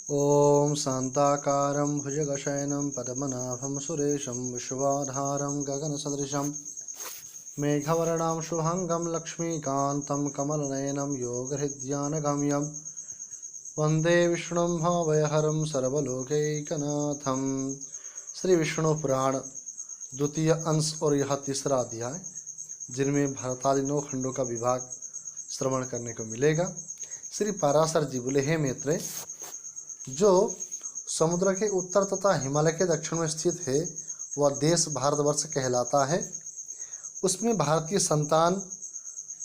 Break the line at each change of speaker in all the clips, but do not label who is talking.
ॐ शान्ताकारं भुजगशयनं पद्मनाभं सुरेशं विश्वाधारं गगनसदृशं मेघवर्णं शुभांगं लक्ष्मीकान्तं कमलनयनं योगहृद्यानगम्यं वन्दे विष्णुं भवभयहरं सर्वलोकैकनाथं। श्री विष्णु पुराण द्वितीय अंश और यह तीसरा अध्याय, जिनमें भरतादि 9 खंडों का विभाग श्रवण करने को मिलेगा। श्री पाराशर जी बोले, हे मित्र, जो समुद्र के उत्तर तथा हिमालय के दक्षिण में स्थित है वह देश भारतवर्ष कहलाता है। उसमें भारत की संतान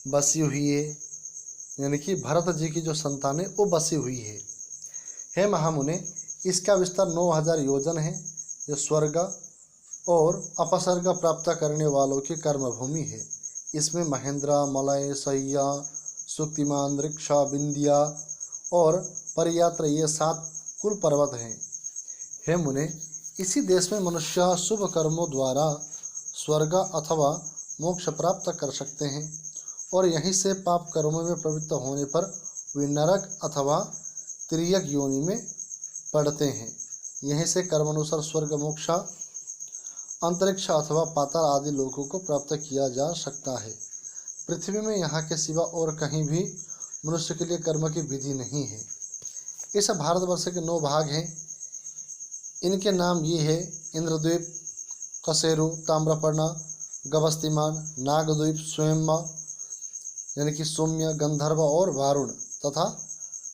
बसी हुई है, यानी कि भरत जी की जो संतान है वो बसी हुई है। हे महामुने, इसका विस्तार 9000 योजन है। यह स्वर्ग और अपसर्ग प्राप्त करने वालों की कर्मभूमि है। इसमें महेंद्र, मलय, सह्या, सुक्तिमान, वृक्षा, बिंदिया और परियात्र ये 7 कुल पर्वत हैं। हे मुने, इसी देश में मनुष्य शुभ कर्मों द्वारा स्वर्ग अथवा मोक्ष प्राप्त कर सकते हैं और यहीं से पाप कर्मों में प्रवृत्त होने पर वे नरक अथवा तिर्यक योनि में पड़ते हैं। यहीं से कर्मानुसार स्वर्ग, मोक्ष, अंतरिक्ष अथवा पाताल आदि लोकों को प्राप्त किया जा सकता है। पृथ्वी में यहाँ के सिवा और कहीं भी मनुष्य के लिए कर्म की विधि नहीं है। इस भारतवर्ष के 9 भाग हैं। इनके नाम ये है: इंद्रद्वीप, कसेरु, ताम्रपर्णा, गवस्तिमान, नागद्वीप, स्वयंमा यानी कि सौम्य, गंधर्व और वारुण तथा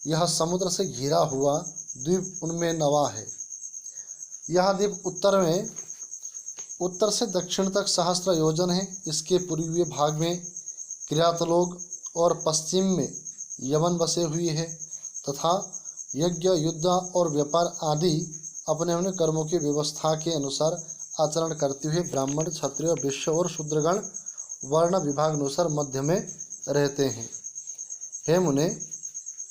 यह समुद्र से घिरा हुआ द्वीप उनमें नवा है। यह द्वीप उत्तर से दक्षिण तक सहस्त्र योजन है। इसके पूर्वीय भाग में किरातलोक और पश्चिम में यमन बसे हुए है तथा यज्ञ, युद्ध और व्यापार आदि अपने अपने कर्मों की व्यवस्था के अनुसार आचरण करते हुए ब्राह्मण, क्षत्रिय, वैश्य और शूद्रगण वर्ण विभाग अनुसार मध्य में रहते हैं। हे मुने,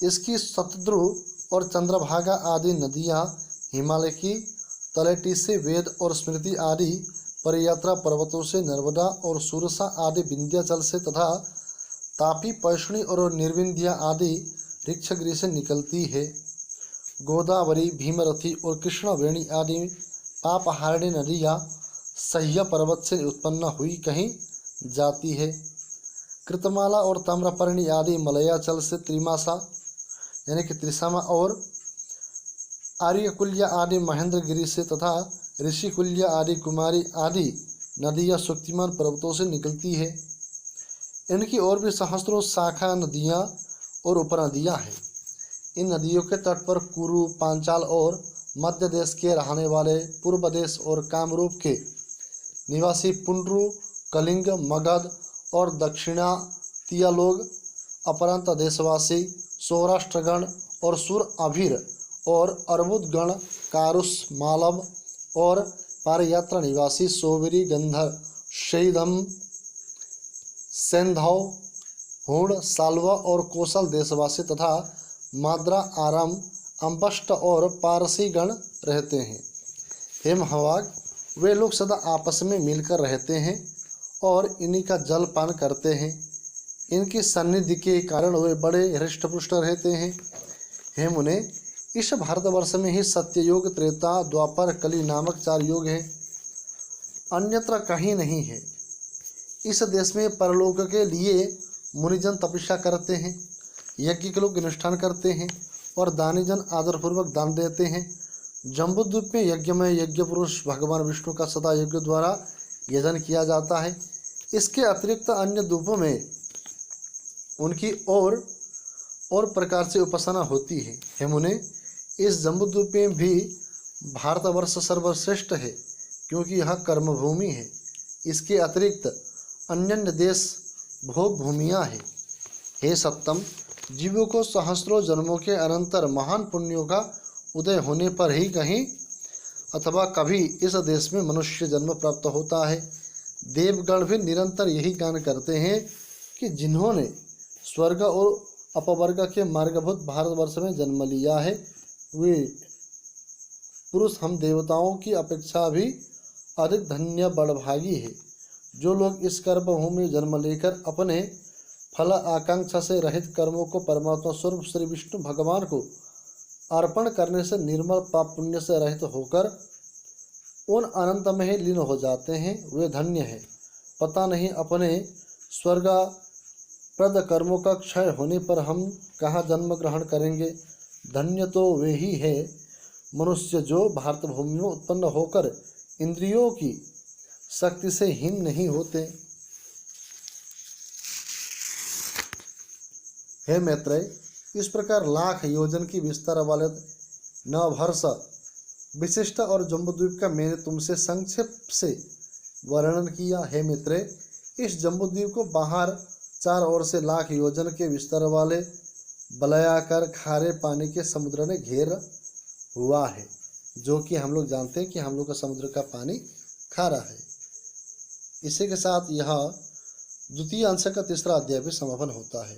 इसकी शतद्रु और चंद्रभागा आदि नदियाँ हिमालय की तलहटी से वेद और स्मृति आदि परियात्रा पर्वतों से नर्मदा और सुरसा आदि विंध्याचल से तथा तापी, पैशुणी और निर्विंध्या आदि ऋक्षगिरि से निकलती है। गोदावरी, भीमरथी और कृष्णवेणी आदि पापहारिणी नदियाँ सह्य पर्वत से उत्पन्न हुई कहीं जाती है। कृतमाला और ताम्रपर्णी आदि मलयाचल से त्रिमासा यानी कि त्रिसामा और आर्यकुल्य आदि महेंद्रगिरि से तथा ऋषिकुल्य आदि कुमारी आदि नदियाँ शक्तिमान पर्वतों से निकलती है। इनकी और भी सहस्त्रों शाखा नदियाँ और उपनदियाँ हैं। इन नदियों के तट पर कुरु, पांचाल और मध्य देश के रहने वाले, पूर्व देश और कामरूप के निवासी पुंड्रु, कलिंग, मगध और दक्षिणातीय लोग, अपरांत देशवासी, सौराष्ट्रगण और सुर अभिर और अर्बुदगण, कारुस, मालव और पारयात्रा निवासी, सोबरी, गंधर, शैदम, सेंधव, हूण, साल्वा और कौशल देशवासी तथा माद्रा, आराम, अम्बष्ट और पारसी गण रहते हैं। हे महाभाग, वे लोग सदा आपस में मिलकर रहते हैं और इन्हीं का जल पान करते हैं। इनकी सन्निधि के कारण वे बड़े हृष्टपुष्ट रहते हैं। हे मुने, इस भारतवर्ष में ही सत्ययोग, त्रेता, द्वापर, कली नामक 4 युग हैं, अन्यत्र कहीं नहीं है। इस देश में परलोक के लिए मुनिजन तपस्या करते हैं, यज्ञ के लोग अनुष्ठान करते हैं और दानीजन आदरपूर्वक दान देते हैं। जम्बूद्वीप में यज्ञ में यज्ञ पुरुष भगवान विष्णु का सदा यज्ञ द्वारा यजन किया जाता है। इसके अतिरिक्त अन्य द्वीपों में उनकी और प्रकार से उपासना होती है। हे मुने, इस जम्बूद्वीप में भी भारतवर्ष सर्वश्रेष्ठ है, क्योंकि यह कर्मभूमि है। इसके अतिरिक्त अन्य देश भोग भूमियाँ हैं। हे सप्तम, जीवों को सहस्रों जन्मों के अनंतर महान पुण्यों का उदय होने पर ही कहीं अथवा कभी इस देश में मनुष्य जन्म प्राप्त होता है। देवगण भी निरंतर यही गान करते हैं कि जिन्होंने स्वर्ग और अपवर्ग के मार्गभूत भारतवर्ष में जन्म लिया है, वे पुरुष हम देवताओं की अपेक्षा भी अधिक धन्य बड़भागी है। जो लोग इस कर्मभूमि में जन्म लेकर अपने फल आकांक्षा से रहित कर्मों को परमात्मा स्वरूप श्री विष्णु भगवान को अर्पण करने से निर्मल पाप पुण्य से रहित होकर उन अनंत में ही लीन हो जाते हैं। वे धन्य हैं। पता नहीं अपने स्वर्गप्रद कर्मों का क्षय होने पर हम कहाँ जन्म ग्रहण करेंगे। धन्य तो वे ही है मनुष्य जो भारत भूमि में उत्पन्न होकर इंद्रियों की शक्ति से हीन नहीं होते। हे मैत्रेय, इस प्रकार लाख योजन की विस्तार वाले नवभर्ष विशिष्ट और जम्बूद्वीप का मैंने तुमसे संक्षेप से वर्णन किया। हे मैत्रेय, इस जम्बूद्वीप को बाहर चार ओर से लाख योजन के विस्तार वाले बलयाकार खारे पानी के समुद्र ने घेर हुआ है, जो कि हम लोग जानते हैं कि हम लोग का समुद्र का पानी खारा है। इसी के साथ यह द्वितीय अंश का तीसरा अध्याय भी समापन होता है।